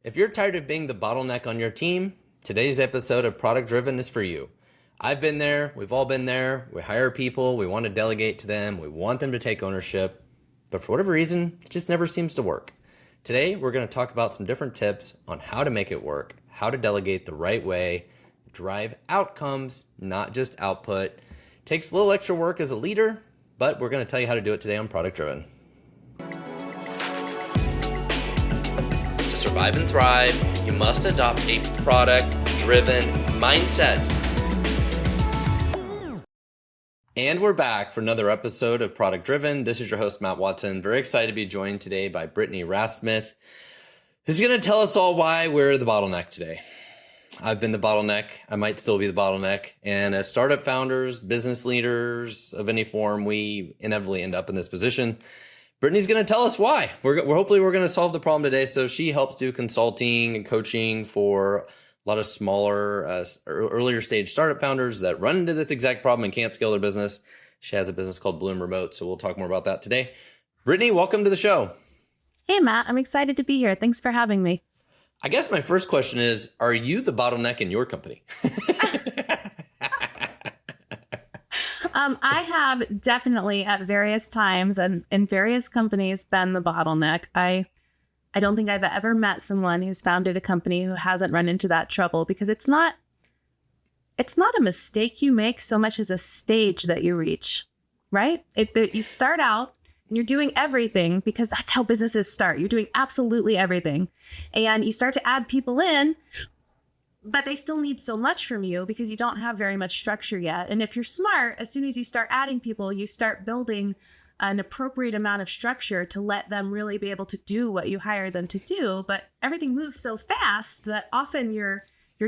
If you're tired of being the bottleneck on your team, today's episode of Product Driven is for you. I've been there. We've all been there. We hire people. We want to delegate to them. We want them to take ownership. But for whatever reason, it just never seems to work. Today, we're going to talk about some different tips on how to make it work, how to delegate the right way, drive outcomes, not just output. Takes a little extra work as a leader, but we're going to tell you how to do it today on Product Driven. To survive and thrive, you must adopt a product-driven mindset. And we're back for another episode of Product Driven. This is your host, Matt Watson. Very excited to be joined today by Brittany Rastsmith, who's going to tell us all why we're the bottleneck today. I've been the bottleneck. I might still be the bottleneck. And as startup founders, business leaders of any form, we inevitably end up in this position. Brittany's going to tell us why. Hopefully we're going to solve the problem today. So she helps do consulting and coaching for a lot of smaller, earlier stage startup founders that run into this exact problem and can't scale their business. She has a business called Bloom Remote. So we'll talk more about that today. Brittany, welcome to the show. Hey, Matt. I'm excited to be here. Thanks for having me. I guess my first question is, are you the bottleneck in your company? I have definitely at various times and in various companies been the bottleneck. I don't think I've ever met someone who's founded a company who hasn't run into that trouble, because it's not a mistake you make so much as a stage that you reach, right? You start out and you're doing everything, because that's how businesses start. You're doing absolutely everything. And you start to add people in, but they still need so much from you because you don't have very much structure yet. And if you're smart, as soon as you start adding people, you start building an appropriate amount of structure to let them really be able to do what you hire them to do. But everything moves so fast that often your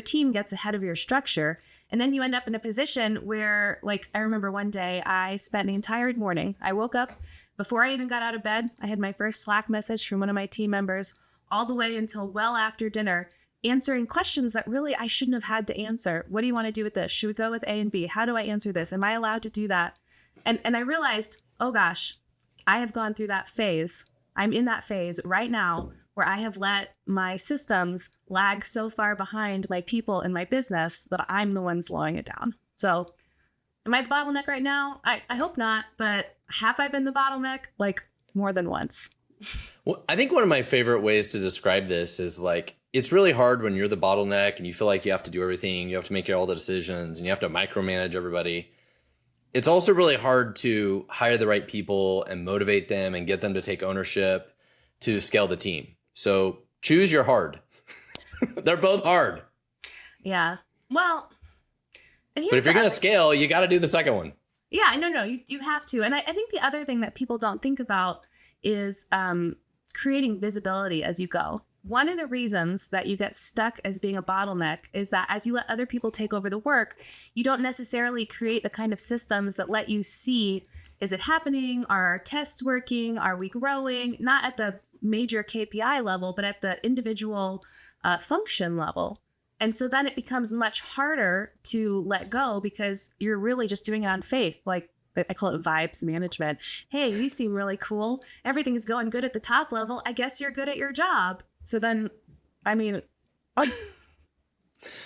team gets ahead of your structure. And then you end up in a position where, like, I remember one day I spent the entire morning. I woke up before I even got out of bed. I had my first Slack message from one of my team members all the way until well after dinner, answering questions that really I shouldn't have had to answer. What do you want to do with this? Should we go with A and B? How do I answer this? Am I allowed to do that? And I realized, oh gosh, I have gone through that phase. I'm in that phase right now where I have let my systems lag so far behind my people and my business that I'm the one slowing it down. So am I the bottleneck right now? I hope not, but have I been the bottleneck? Like, more than once. Well, I think one of my favorite ways to describe this is, like, it's really hard when you're the bottleneck and you feel like you have to do everything. You have to make all the decisions and you have to micromanage everybody. It's also really hard to hire the right people and motivate them and get them to take ownership to scale the team. So choose your hard. They're both hard. Yeah. Well, but if you're going to scale, you got to do the second one. Yeah, no, you have to. And I think the other thing that people don't think about is creating visibility as you go. One of the reasons that you get stuck as being a bottleneck is that as you let other people take over the work, you don't necessarily create the kind of systems that let you see, is it happening? Are our tests working? Are we growing? Not at the major KPI level, but at the individual function level. And so then it becomes much harder to let go because you're really just doing it on faith. Like, I call it vibes management. Hey, you seem really cool. Everything is going good at the top level. I guess you're good at your job. So then, I mean,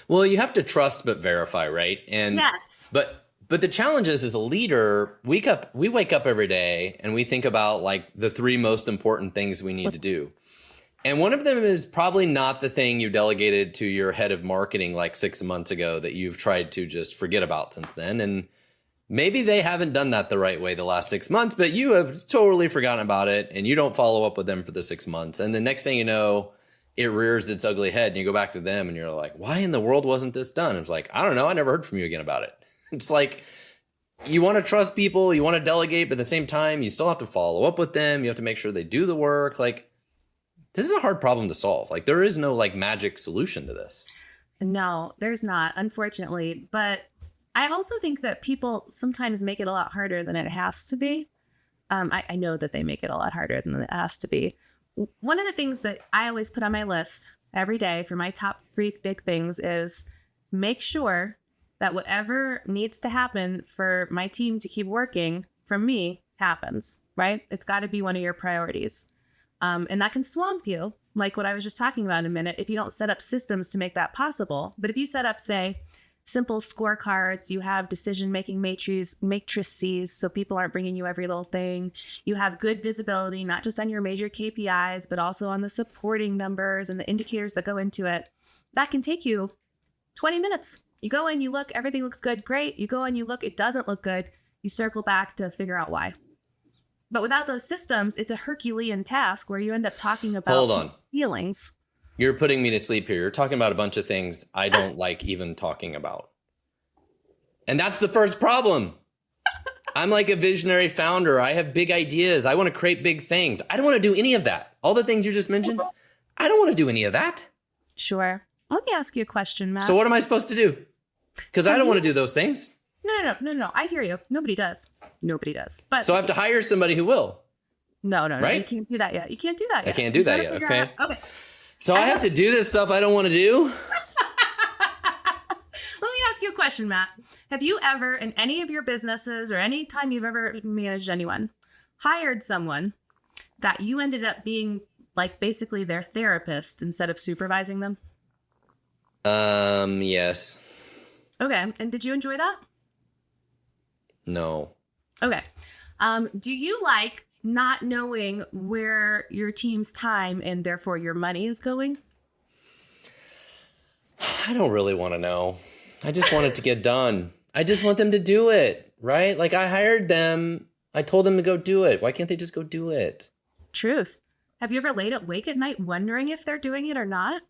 well, you have to trust but verify, right? And yes. But the challenge is, as a leader, we wake up every day and we think about, like, the three most important things we need to do. And one of them is probably not the thing you delegated to your head of marketing like 6 months ago that you've tried to just forget about since then. And maybe they haven't done that the right way the last 6 months, but you have totally forgotten about it and you don't follow up with them for the 6 months. And the next thing you know, it rears its ugly head and you go back to them and you're like, why in the world wasn't this done? It's like, I don't know. I never heard from you again about it. It's like, you want to trust people, you want to delegate, but at the same time, you still have to follow up with them. You have to make sure they do the work. Like, this is a hard problem to solve. Like, there is no, like, magic solution to this. No, there's not, unfortunately. But I also think that people sometimes make it a lot harder than it has to be. I know that they make it a lot harder than it has to be. One of the things that I always put on my list every day for my top 3 big things is make sure that whatever needs to happen for my team to keep working from me happens, right? It's got to be one of your priorities. And that can swamp you, like what I was just talking about in a minute, if you don't set up systems to make that possible. But if you set up, say, simple scorecards, you have decision-making matrices, so people aren't bringing you every little thing. You have good visibility, not just on your major KPIs, but also on the supporting numbers and the indicators that go into it. That can take you 20 minutes. You go in, you look, everything looks good, great. You go in, you look, it doesn't look good. You circle back to figure out why. But without those systems, it's a Herculean task where you end up talking about Hold on. feelings. You're putting me to sleep here. You're talking about a bunch of things I don't like even talking about. And that's the first problem. I'm like a visionary founder. I have big ideas. I want to create big things. I don't want to do any of that. All the things you just mentioned, I don't want to do any of that. Sure. Let me ask you a question, Matt. So what am I supposed to do? Because I don't want to do those things. No. I hear you. Nobody does. But So I have to hire somebody who will. No. Right? You can't do that yet. I can't do that yet. Okay. Okay. So I have to do this stuff I don't want to do. Let me ask you a question, Matt. Have you ever, in any of your businesses or any time you've ever managed anyone, hired someone that you ended up being like basically their therapist instead of supervising them? Yes. Okay. And did you enjoy that? No. Okay. Do you like not knowing where your team's time and therefore your money is going? I don't really want to know. I just want it to get done. I just want them to do it, right? Like I hired them. I told them to go do it. Why can't they just go do it? Truth. Have you ever laid awake at night wondering if they're doing it or not?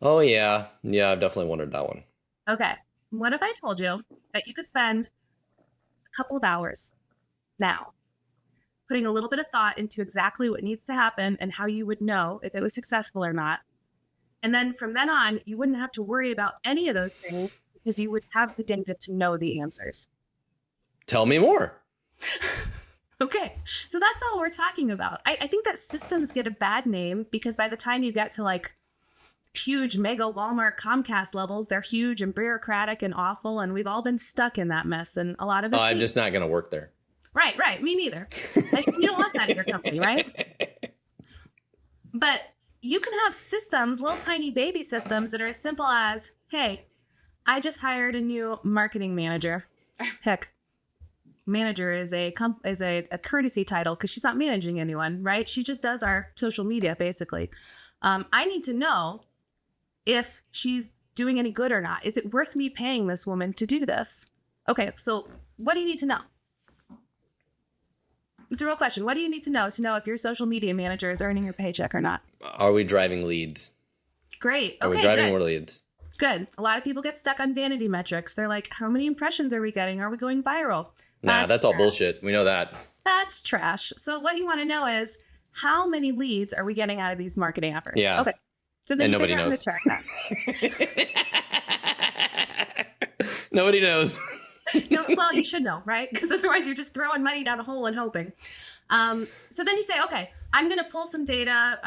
Oh, yeah. Yeah, I've definitely wondered that one. Okay. What if I told you that you could spend a couple of hours now putting a little bit of thought into exactly what needs to happen and how you would know if it was successful or not? And then from then on, you wouldn't have to worry about any of those things because you would have the data to know the answers. Tell me more. Okay. So that's all we're talking about. I think that systems get a bad name because by the time you get to like huge mega Walmart Comcast levels, they're huge and bureaucratic and awful. And we've all been stuck in that mess. And a lot of us. I'm just not going to work there. Right. Me neither. You don't want that in your company, right? But you can have systems, little tiny baby systems that are as simple as, hey, I just hired a new marketing manager. Heck, manager is a courtesy title because she's not managing anyone, right? She just does our social media, basically. I need to know if she's doing any good or not. Is it worth me paying this woman to do this? Okay, so what do you need to know? It's a real question. What do you need to know if your social media manager is earning your paycheck or not? Are we driving leads? Great. Okay, Are we driving good. more leads? Good. A lot of people get stuck on vanity metrics. They're like, how many impressions are we getting? Are we going viral? Nah, that's all bullshit. We know that. That's trash. So what you want to know is how many leads are we getting out of these marketing efforts? Yeah. Okay. So then And you nobody figure out how knows. to track that. Nobody knows. No, well, you should know, right? Because otherwise you're just throwing money down a hole and hoping. So then you say, okay, I'm going to pull some data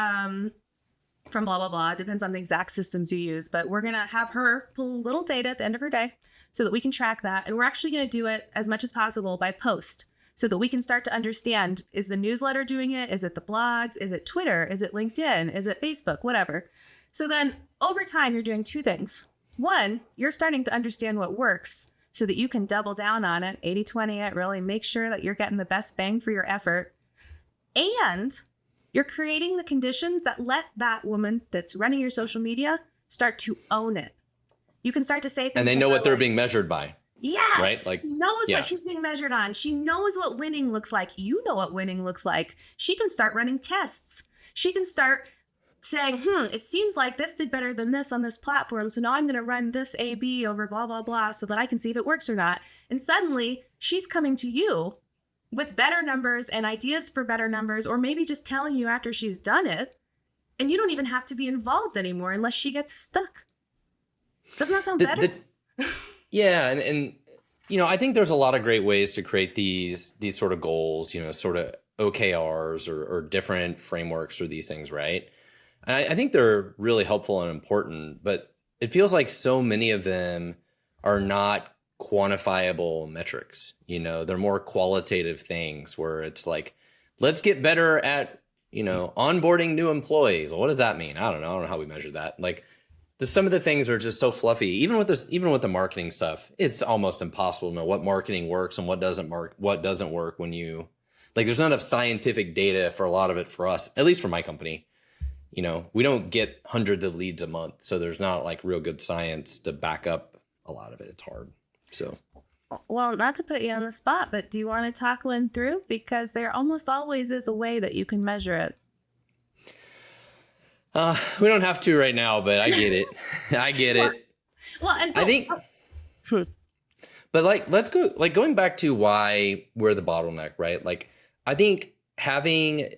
from blah, blah, blah. It depends on the exact systems you use, but we're going to have her pull a little data at the end of her day so that we can track that. And we're actually going to do it as much as possible by post so that we can start to understand, is the newsletter doing it? Is it the blogs? Is it Twitter? Is it LinkedIn? Is it Facebook? Whatever. So then over time, you're doing two things. One, you're starting to understand what works so that you can double down on it, 80-20 it, really make sure that you're getting the best bang for your effort. And you're creating the conditions that let that woman that's running your social media start to own it. You can start to say things. And they know what they're being measured by. Yes. Right? Like, she knows yeah. what she's being measured on. She knows what winning looks like. You know what winning looks like. She can start running tests. She can start saying, it seems like this did better than this on this platform. So now I'm going to run this A/B over blah, blah, blah, so that I can see if it works or not. And suddenly she's coming to you with better numbers and ideas for better numbers, or maybe just telling you after she's done it. And you don't even have to be involved anymore unless she gets stuck. Doesn't that sound better? Yeah. And, you know, I think there's a lot of great ways to create these sort of goals, you know, sort of OKRs or different frameworks for these things, right? And I think they're really helpful and important, but it feels like so many of them are not quantifiable metrics. You know, they're more qualitative things where it's like, let's get better at onboarding new employees. Well, what does that mean? I don't know how we measure that. Like, just some of the things are just so fluffy. Even with the marketing stuff, it's almost impossible to know what marketing works and what doesn't work when you like. There's not enough scientific data for a lot of it for us, at least for my company. We don't get hundreds of leads a month, so there's not like real good science to back up a lot of it. It's hard. So. Well, not to put you on the spot, but do you want to talk one through? Because there almost always is a way that you can measure it. We don't have to right now, but I get it. I get it. Well, and I think, but like, let's go, like going back to why we're the bottleneck, right? Like, I think having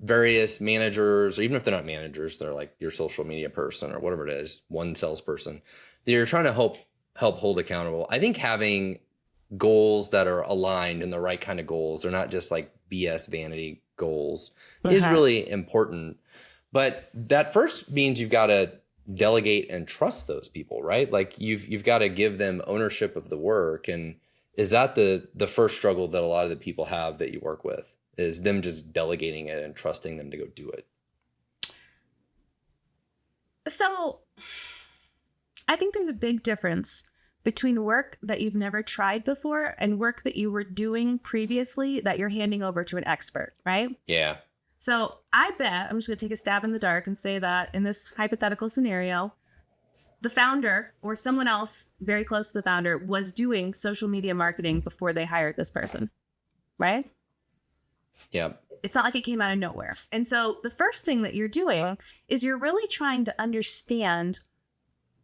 various managers, or even if they're not managers, they're like your social media person or whatever it is, one salesperson that you're trying to help hold accountable. I think having goals that are aligned and the right kind of goals, they're not just like BS vanity goals, is really important. But that first means you've got to delegate and trust those people, right? Like you've got to give them ownership of the work. And is that the first struggle that a lot of the people have that you work with, is them just delegating it and trusting them to go do it? So I think there's a big difference between work that you've never tried before and work that you were doing previously that you're handing over to an expert, right? Yeah. So I bet, I'm just going to take a stab in the dark and say that in this hypothetical scenario, the founder or someone else very close to the founder was doing social media marketing before they hired this person, right? Yeah. It's not like it came out of nowhere. And so the first thing that you're doing is you're really trying to understand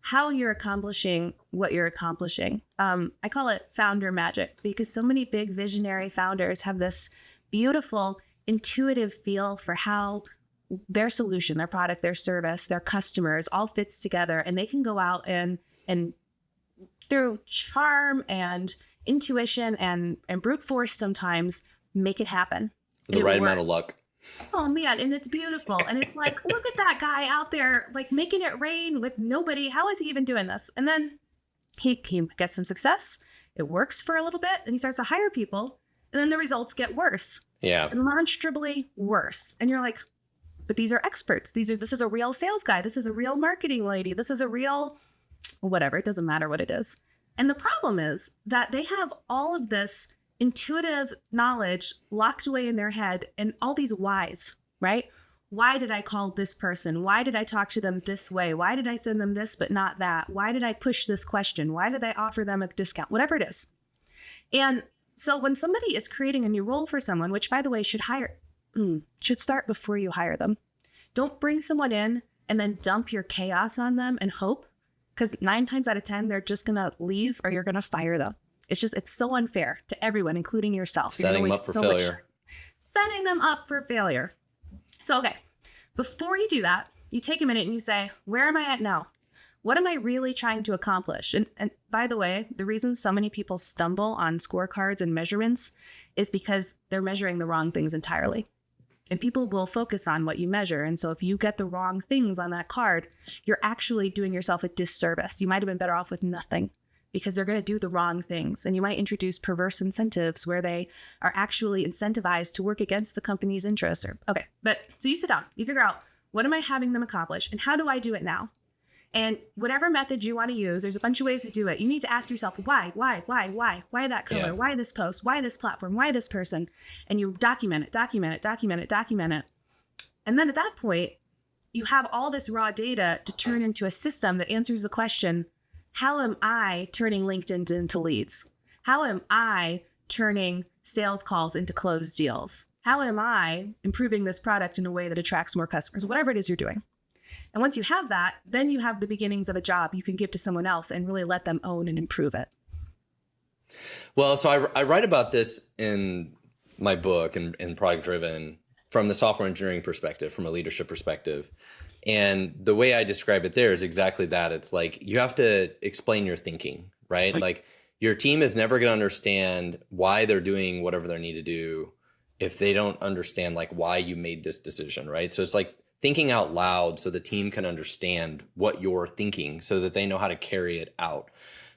how you're accomplishing what you're accomplishing. I call it founder magic, because so many big visionary founders have this beautiful, intuitive feel for how their solution, their product, their service, their customers all fits together, and they can go out and through charm and intuition and brute force sometimes make it happen. The right amount of luck. Oh man, and it's beautiful. And it's like, look at that guy out there, like making it rain with nobody. How is he even doing this? And then he gets some success. It works for a little bit, and he starts to hire people, and then the results get worse. Yeah. Demonstrably worse. And you're like, but these are experts. This is a real sales guy. This is a real marketing lady. This is a real whatever. It doesn't matter what it is. And the problem is that they have all of this intuitive knowledge locked away in their head and all these whys, right? Why did I call this person? Why did I talk to them this way? Why did I send them this but not that? Why did I push this question? Why did I offer them a discount? Whatever it is. And so when somebody is creating a new role for someone, which by the way should start before you hire them. Don't bring someone in and then dump your chaos on them and hope, because 9 times out of 10, they're just going to leave or you're going to fire them. It's so unfair to everyone, including yourself. Setting them up for failure. Setting them up for failure. So, okay, before you do that, you take a minute and you say, where am I at now? What am I really trying to accomplish? And by the way, the reason so many people stumble on scorecards and measurements is because they're measuring the wrong things entirely. And people will focus on what you measure. And so if you get the wrong things on that card, you're actually doing yourself a disservice. You might have been better off with nothing, because they're going to do the wrong things. And you might introduce perverse incentives where they are actually incentivized to work against the company's interest. But so you sit down, you figure out, what am I having them accomplish? And how do I do it now? And whatever method you want to use, there's a bunch of ways to do it. You need to ask yourself, why that color? Yeah. Why this post? Why this platform? Why this person? And you document it. And then at that point, you have all this raw data to turn into a system that answers the question, how am I turning LinkedIn into leads? How am I turning sales calls into closed deals? How am I improving this product in a way that attracts more customers? Whatever it is you're doing. And once you have that, then you have the beginnings of a job you can give to someone else and really let them own and improve it. Well, so I write about this in my book in Product Driven from the software engineering perspective, from a leadership perspective. And the way I describe it there is exactly that. It's like you have to explain your thinking, right? Like your team is never going to understand why they're doing whatever they need to do if they don't understand like why you made this decision, right? So it's like thinking out loud so the team can understand what you're thinking so that they know how to carry it out.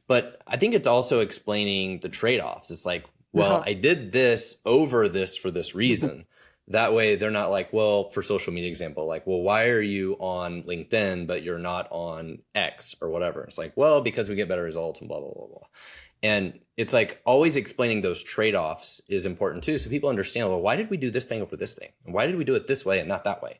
But I think it's also explaining the trade-offs. It's like, well, I did this over this for this reason. That way they're not like, well, for social media example, like, well, why are you on LinkedIn, but you're not on X or whatever? It's like, well, because we get better results and blah, blah, blah, blah. And it's like always explaining those trade-offs is important too. So people understand, well, why did we do this thing over this thing? And why did we do it this way and not that way?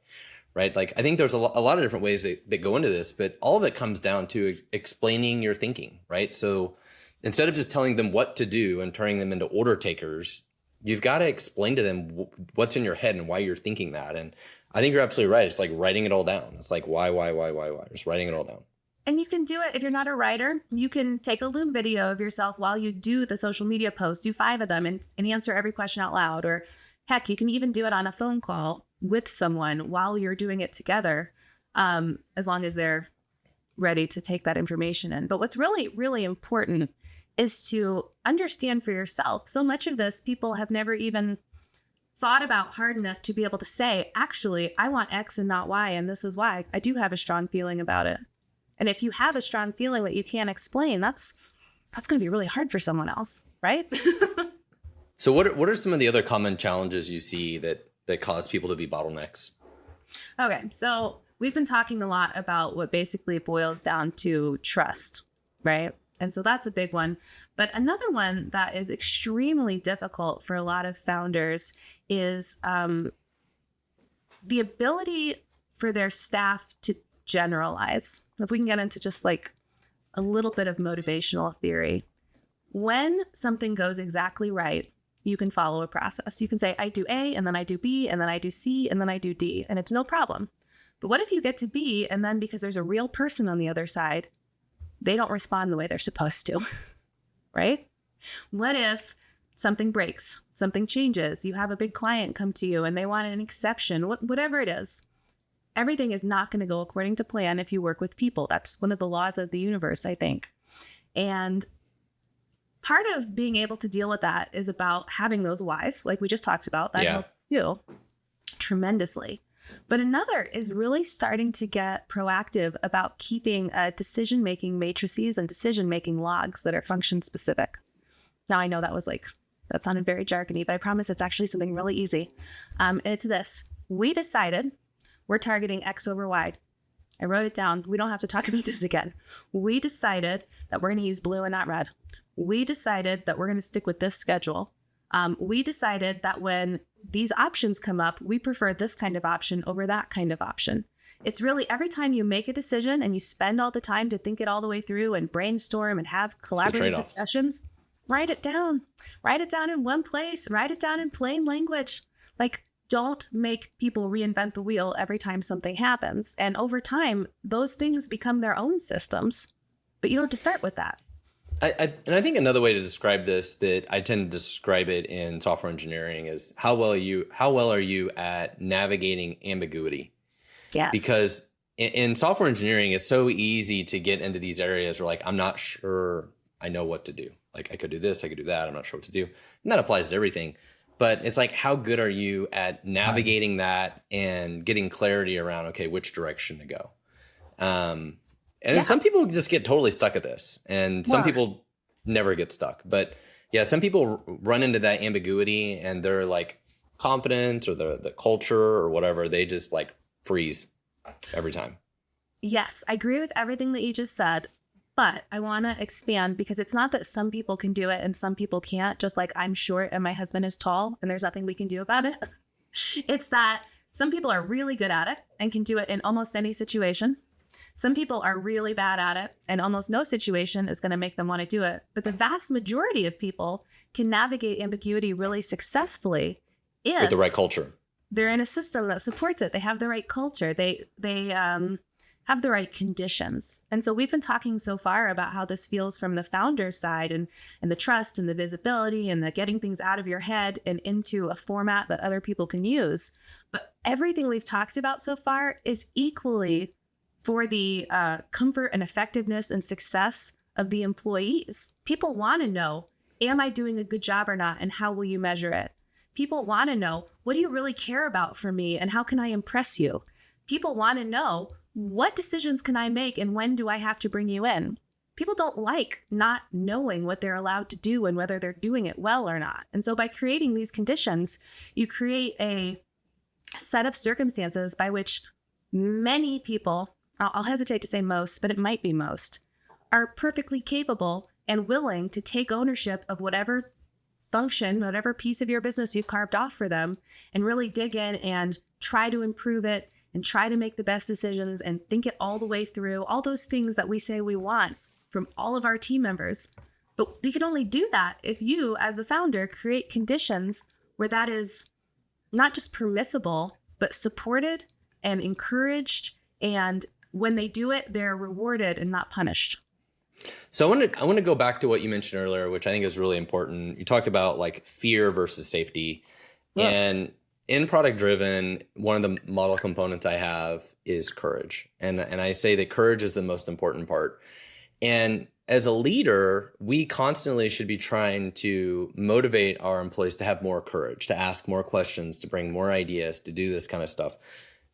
Right? Like, I think there's a lot of different ways that go into this, but all of it comes down to explaining your thinking, right? So instead of just telling them what to do and turning them into order takers, you've got to explain to them what's in your head and why you're thinking that. And I think you're absolutely right. It's like writing it all down. It's like, why? Just writing it all down. And you can do it if you're not a writer. You can take a Loom video of yourself while you do the social media post, do 5 of them and answer every question out loud. Or heck, you can even do it on a phone call with someone while you're doing it together, as long as they're ready to take that information in. But what's really, really important is to understand for yourself. So much of this, people have never even thought about hard enough to be able to say, actually, I want X and not Y, and this is why. I do have a strong feeling about it. And if you have a strong feeling that you can't explain, that's going to be really hard for someone else, right? So what are some of the other common challenges you see that cause people to be bottlenecks? Okay, so we've been talking a lot about what basically boils down to trust, right? And so that's a big one. But another one that is extremely difficult for a lot of founders is the ability for their staff to generalize. If we can get into just like a little bit of motivational theory. When something goes exactly right, you can follow a process. You can say, I do A, and then I do B, and then I do C, and then I do D, and it's no problem. But what if you get to B, and then because there's a real person on the other side, they don't respond the way they're supposed to, right? What if something breaks, something changes, you have a big client come to you and they want an exception, whatever it is. Everything is not going to go according to plan if you work with people. That's one of the laws of the universe, I think. And part of being able to deal with that is about having those whys, like we just talked about, that help you tremendously. But another is really starting to get proactive about keeping decision-making matrices and decision-making logs that are function specific. Now, I know that sounded very jargony, but I promise it's actually something really easy. And it's this. We decided we're targeting X over Y. I wrote it down. We don't have to talk about this again. We decided that we're going to use blue and not red. We decided that we're going to stick with this schedule. We decided that when these options come up, we prefer this kind of option over that kind of option. It's really every time you make a decision and you spend all the time to think it all the way through and brainstorm and have collaborative discussions, write it down. Write it down in one place. Write it down in plain language. Like, don't make people reinvent the wheel every time something happens. And over time, those things become their own systems. But you don't have to start with that. And I think another way to describe this, that I tend to describe it in software engineering, is how well are you at navigating ambiguity? Yes. Because in software engineering, it's so easy to get into these areas where like, I'm not sure I know what to do. Like, I could do this, I could do that. I'm not sure what to do. And that applies to everything. But it's like, how good are you at navigating that and getting clarity around, okay, which direction to go? And some people just get totally stuck at this, and some people never get stuck. But yeah, some people run into that ambiguity and they're like confident, or the culture or whatever, they just like freeze every time. Yes, I agree with everything that you just said, but I want to expand, because it's not that some people can do it and some people can't, just like I'm short and my husband is tall and there's nothing we can do about it. It's that some people are really good at it and can do it in almost any situation. Some people are really bad at it, and almost no situation is going to make them want to do it. But the vast majority of people can navigate ambiguity really successfully if with the right culture. They're in a system that supports it. They have the right culture. They have the right conditions. And so we've been talking so far about how this feels from the founder's side, and the trust and the visibility and the getting things out of your head and into a format that other people can use. But everything we've talked about so far is equally for the comfort and effectiveness and success of the employees. People want to know, am I doing a good job or not? And how will you measure it? People want to know, what do you really care about for me? And how can I impress you? People want to know, what decisions can I make? And when do I have to bring you in? People don't like not knowing what they're allowed to do and whether they're doing it well or not. And so by creating these conditions, you create a set of circumstances by which many people, I'll hesitate to say most, but it might be most, are perfectly capable and willing to take ownership of whatever function, whatever piece of your business you've carved off for them, and really dig in and try to improve it and try to make the best decisions and think it all the way through, all those things that we say we want from all of our team members. But we can only do that if you, as the founder, create conditions where that is not just permissible, but supported and encouraged. And when they do it, they're rewarded and not punished. So I want to go back to what you mentioned earlier, which I think is really important. You talk about like fear versus safety. Yeah. And in product driven, one of the model components I have is courage. And I say that courage is the most important part. And as a leader, we constantly should be trying to motivate our employees to have more courage, to ask more questions, to bring more ideas, to do this kind of stuff.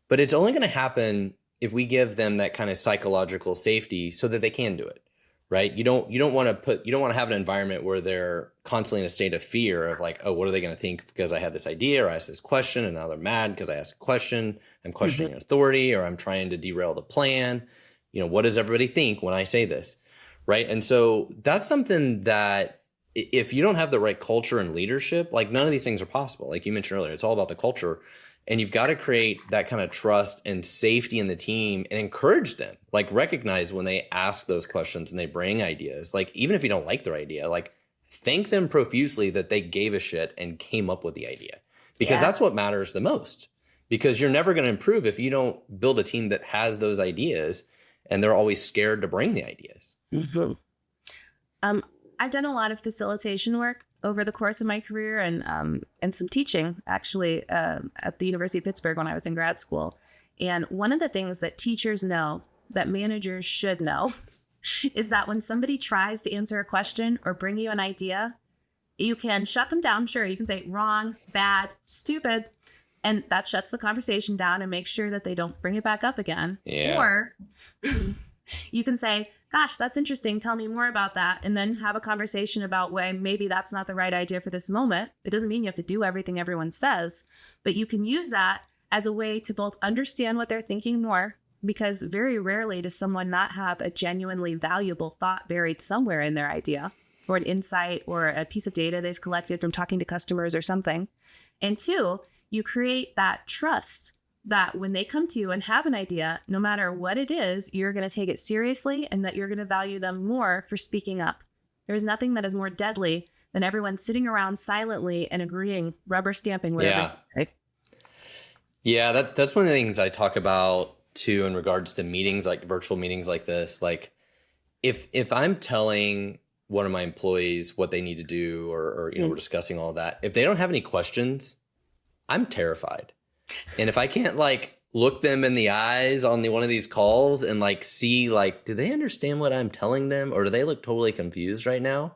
But it's only going to happen if we give them that kind of psychological safety so that they can do it, right? You don't want to have an environment where they're constantly in a state of fear of like, oh, what are they going to think because I had this idea or I asked this question and now they're mad because I asked a question. I'm questioning authority or I'm trying to derail the plan. What does everybody think when I say this? Right. And so that's something that if you don't have the right culture and leadership, like none of these things are possible. Like you mentioned earlier, it's all about the culture. And you've got to create that kind of trust and safety in the team and encourage them, like recognize when they ask those questions and they bring ideas, like even if you don't like their idea, like thank them profusely that they gave a shit and came up with the idea, because that's what matters the most, because you're never going to improve if you don't build a team that has those ideas and they're always scared to bring the ideas. Mm-hmm. I've done a lot of facilitation work over the course of my career and some teaching actually at the University of Pittsburgh when I was in grad school. And one of the things that teachers know that managers should know is that when somebody tries to answer a question or bring you an idea, you can shut them down. Sure, you can say wrong, bad, stupid, and that shuts the conversation down and makes sure that they don't bring it back up again. Yeah. Or you can say, gosh, that's interesting. Tell me more about that. And then have a conversation about why maybe that's not the right idea for this moment. It doesn't mean you have to do everything everyone says, but you can use that as a way to both understand what they're thinking more, because very rarely does someone not have a genuinely valuable thought buried somewhere in their idea, or an insight or a piece of data they've collected from talking to customers or something. And two, you create that trust that when they come to you and have an idea, no matter what it is, you're going to take it seriously and that you're going to value them more for speaking up. There's nothing that is more deadly than everyone sitting around silently and agreeing, rubber stamping whatever. Yeah, that's one of the things I talk about too in regards to meetings, like virtual meetings like this. Like if I'm telling one of my employees what they need to do or we're discussing all that, if they don't have any questions, I'm terrified. And if I can't like look them in the eyes on one of these calls and like see like, do they understand what I'm telling them or do they look totally confused right now?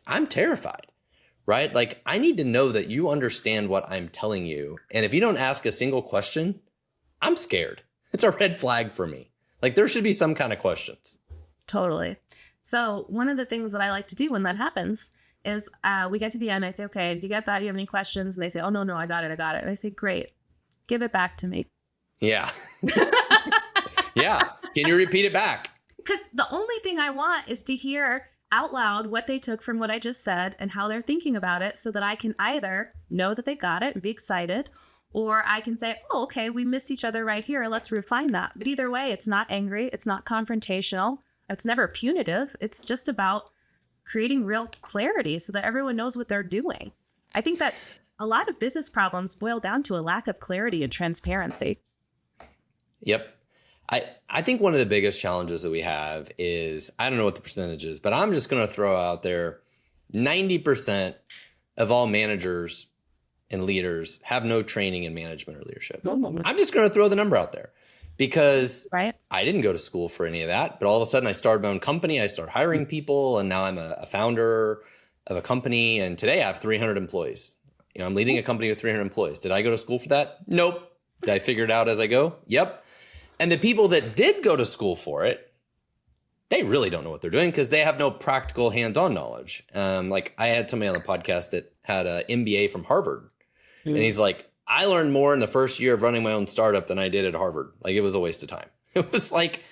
I'm terrified, right? Like I need to know that you understand what I'm telling you. And if you don't ask a single question, I'm scared. It's a red flag for me. Like there should be some kind of questions. Totally. So one of the things that I like to do when that happens is we get to the end. I say, okay, do you get that? Do you have any questions? And they say, oh, no, I got it. And I say, great. Give it back to me. Yeah. Yeah. Can you repeat it back? Because the only thing I want is to hear out loud what they took from what I just said and how they're thinking about it so that I can either know that they got it and be excited, or I can say, oh, okay, we missed each other right here. Let's refine that. But either way, it's not angry. It's not confrontational. It's never punitive. It's just about creating real clarity so that everyone knows what they're doing. I think that a lot of business problems boil down to a lack of clarity and transparency. Yep. I think one of the biggest challenges that we have is, I don't know what the percentage is, but I'm just going to throw out there 90% of all managers and leaders have no training in management or leadership. I'm just going to throw the number out there because I didn't go to school for any of that. But all of a sudden I started my own company. I started hiring people and now I'm a founder of a company. And today I have 300 employees. I'm leading a company with 300 employees. Did I go to school for that? Nope. Did I figure it out as I go? Yep. And the people that did go to school for it, they really don't know what they're doing because they have no practical hands-on knowledge. Like I had somebody on the podcast that had an MBA from Harvard. And he's like, I learned more in the first year of running my own startup than I did at Harvard. Like, it was a waste of time. It was like,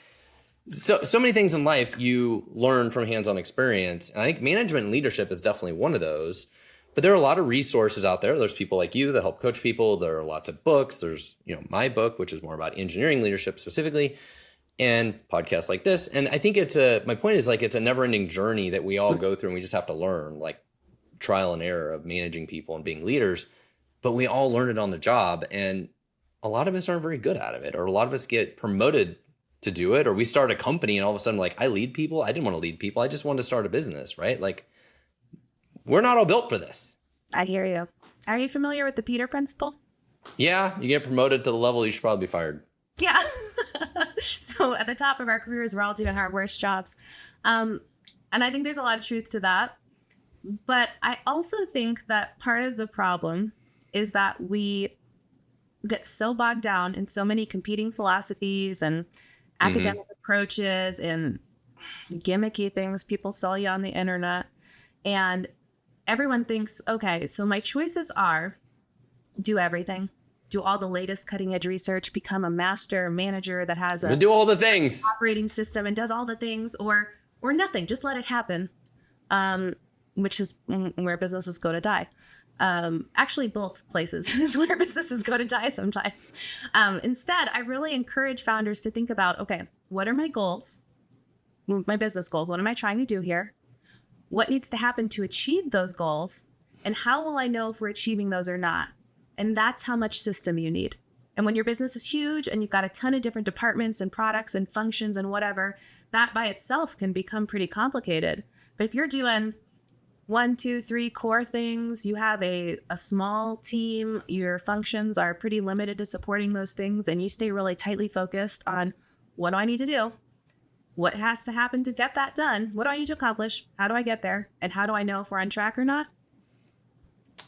so many things in life you learn from hands-on experience. And I think management and leadership is definitely one of those. But there are a lot of resources out there. There's people like you that help coach people. There are lots of books. There's, my book, which is more about engineering leadership specifically, and podcasts like this. And I think my point is, like, it's a never-ending journey that we all go through, and we just have to learn, like, trial and error of managing people and being leaders. But we all learn it on the job, and a lot of us aren't very good at it, or a lot of us get promoted to do it, or we start a company and all of a sudden, like, I lead people. I didn't want to lead people. I just wanted to start a business, right? Like, we're not all built for this. I hear you. Are you familiar with the Peter Principle? Yeah, you get promoted to the level, you should probably be fired. Yeah. So at the top of our careers, we're all doing our worst jobs. And I think there's a lot of truth to that. But I also think that part of the problem is that we get so bogged down in so many competing philosophies and academic approaches and gimmicky things people sell you on the internet. And everyone thinks, okay, so my choices are do everything, do all the latest cutting edge research, become a master manager that has a do all the things, operating system and does all the things, or nothing, just let it happen. Which is where businesses go to die. Actually, both places is where businesses go to die sometimes. Instead, I really encourage founders to think about, okay, what are my goals? My business goals. What am I trying to do here? What needs to happen to achieve those goals? And how will I know if we're achieving those or not? And that's how much system you need. And when your business is huge and you've got a ton of different departments and products and functions and whatever, that by itself can become pretty complicated. But if you're doing 1, 2, 3 core things, you have a small team, your functions are pretty limited to supporting those things, and you stay really tightly focused on what do I need to do? What has to happen to get that done? What do I need to accomplish? How do I get there? And how do I know if we're on track or not?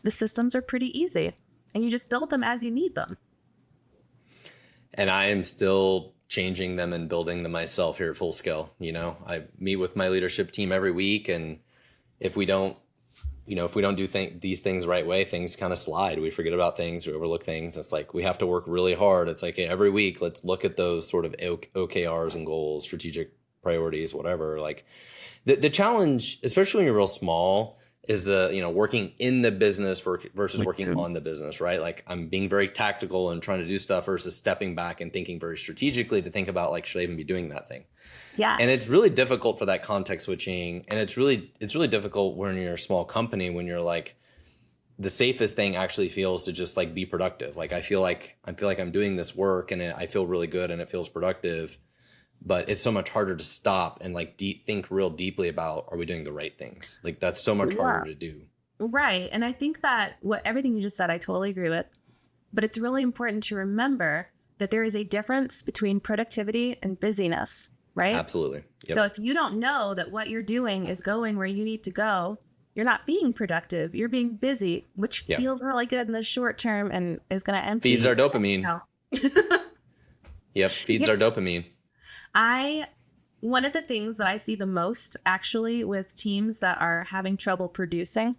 The systems are pretty easy, and you just build them as you need them. And I am still changing them and building them myself here at Full Scale. I meet with my leadership team every week, and if we don't do these things the right way, things kind of slide. We forget about things, we overlook things. It's like we have to work really hard. It's like, hey, every week, let's look at those sort of OKRs and goals, strategic priorities, whatever. Like the challenge, especially when you're real small, is working in the business versus working on the business, right? Like, I'm being very tactical and trying to do stuff versus stepping back and thinking very strategically to think about, like, should I even be doing that thing? Yes. And it's really difficult for that context switching. And it's really difficult when you're a small company, when you're like, the safest thing actually feels to just like be productive. Like, I feel like I'm doing this work and I feel really good and it feels productive, but it's so much harder to stop and like think real deeply about, are we doing the right things? Like, that's so much harder to do. Right. And I think that everything you just said, I totally agree with, but it's really important to remember that there is a difference between productivity and busyness. Right? Absolutely. Yep. So if you don't know that what you're doing is going where you need to go, you're not being productive. You're being busy, which feels really good in the short term and is going to empty. Feeds our dopamine. Yep. Feeds our dopamine. One of the things that I see the most actually with teams that are having trouble producing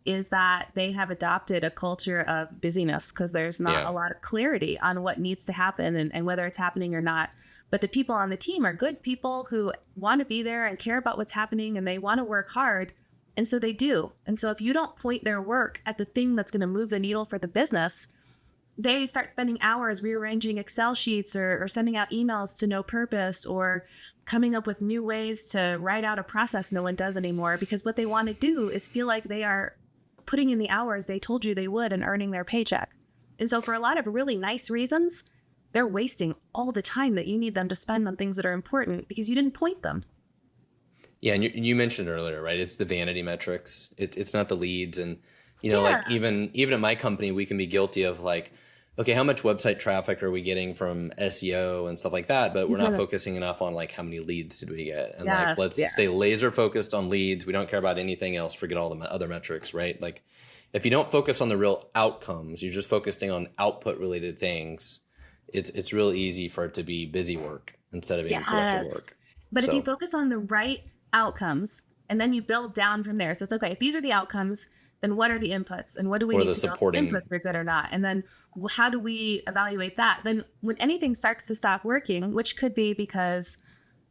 is that they have adopted a culture of busyness because there's not a lot of clarity on what needs to happen and whether it's happening or not. But the people on the team are good people who want to be there and care about what's happening, and they want to work hard. And so they do. And so if you don't point their work at the thing that's going to move the needle for the business, they start spending hours rearranging Excel sheets or sending out emails to no purpose, or coming up with new ways to write out a process no one does anymore, because what they want to do is feel like they are putting in the hours they told you they would and earning their paycheck. And so for a lot of really nice reasons, they're wasting all the time that you need them to spend on things that are important because you didn't point them. Yeah, and you mentioned earlier, right? It's the vanity metrics. It's not the leads. And, like even at my company, we can be guilty of like, okay, how much website traffic are we getting from SEO and stuff like that? But we're not focusing enough on like, how many leads did we get? And like, let's stay laser focused on leads. We don't care about anything else. Forget all the other metrics, right? Like, if you don't focus on the real outcomes, you're just focusing on output related things. It's real easy for it to be busy work instead of being productive work. But if you focus on the right outcomes and then you build down from there. So it's okay, if these are the outcomes, then what are the inputs? And what do we Or need the to know if supporting- inputs are good or not? And then how do we evaluate that? Then when anything starts to stop working, which could be because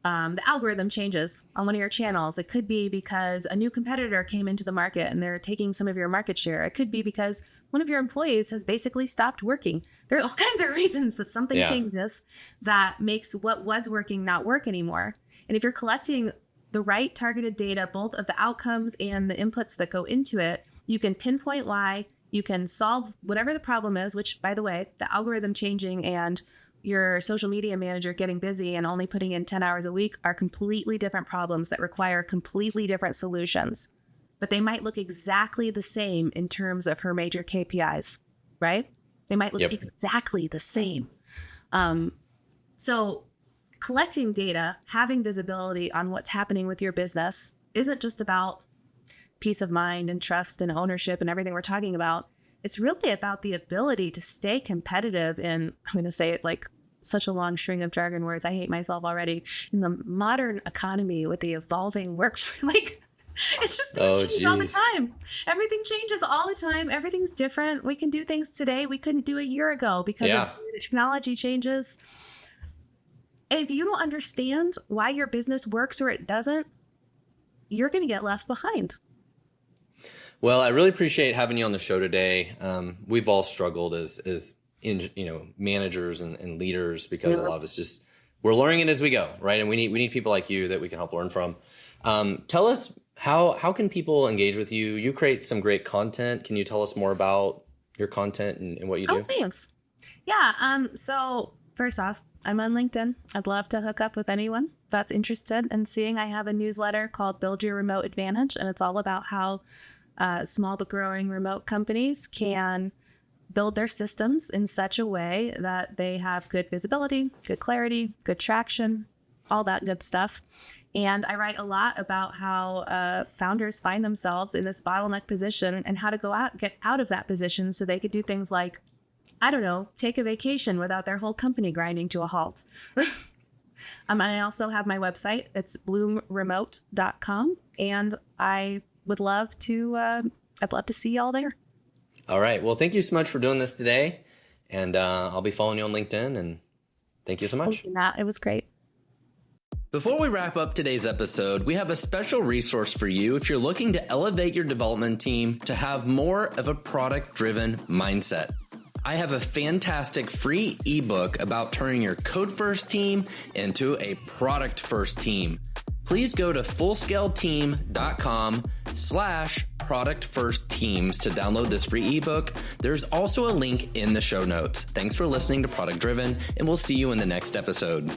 the algorithm changes on one of your channels. It could be because a new competitor came into the market and they're taking some of your market share. It could be because one of your employees has basically stopped working. There's all kinds of reasons that something changes that makes what was working not work anymore. And if you're collecting the right targeted data, both of the outcomes and the inputs that go into it, you can pinpoint why, you can solve whatever the problem is, which, by the way, the algorithm changing and your social media manager getting busy and only putting in 10 hours a week are completely different problems that require completely different solutions. But they might look exactly the same in terms of her major KPIs, right? They might look exactly the same. So collecting data, having visibility on what's happening with your business isn't just about peace of mind and trust and ownership and everything we're talking about. It's really about the ability to stay competitive in, I'm going to say it like such a long string of jargon words. I hate myself already. In the modern economy with the evolving like, it's just things change all the time. Everything changes all the time. Everything's different. We can do things today we couldn't do a year ago because of the technology changes. And if you don't understand why your business works or it doesn't, you're going to get left behind. Well, I really appreciate having you on the show today. We've all struggled as managers and leaders because a lot of us we're learning it as we go, right? And we need people like you that we can help learn from. Tell us how can people engage with you? You create some great content. Can you tell us more about your content and what you do? Oh, thanks. Yeah. So first off, I'm on LinkedIn. I'd love to hook up with anyone that's interested in seeing. I have a newsletter called Build Your Remote Advantage, and it's all about how small but growing remote companies can build their systems in such a way that they have good visibility, good clarity, good traction, all that good stuff. And I write a lot about how founders find themselves in this bottleneck position and how to get out of that position so they could do things like, I don't know, take a vacation without their whole company grinding to a halt. I also have my website. It's bloomremote.com. And I would love to, I'd love to see y'all there. All right. Well, thank you so much for doing this today. And I'll be following you on LinkedIn. And thank you so much. Thank you, Matt. It was great. Before we wrap up today's episode, we have a special resource for you if you're looking to elevate your development team to have more of a product-driven mindset. I have a fantastic free ebook about turning your code-first team into a product-first team. Please go to fullscaleteam.com/product-first-teams to download this free ebook. There's also a link in the show notes. Thanks for listening to Product Driven, and we'll see you in the next episode.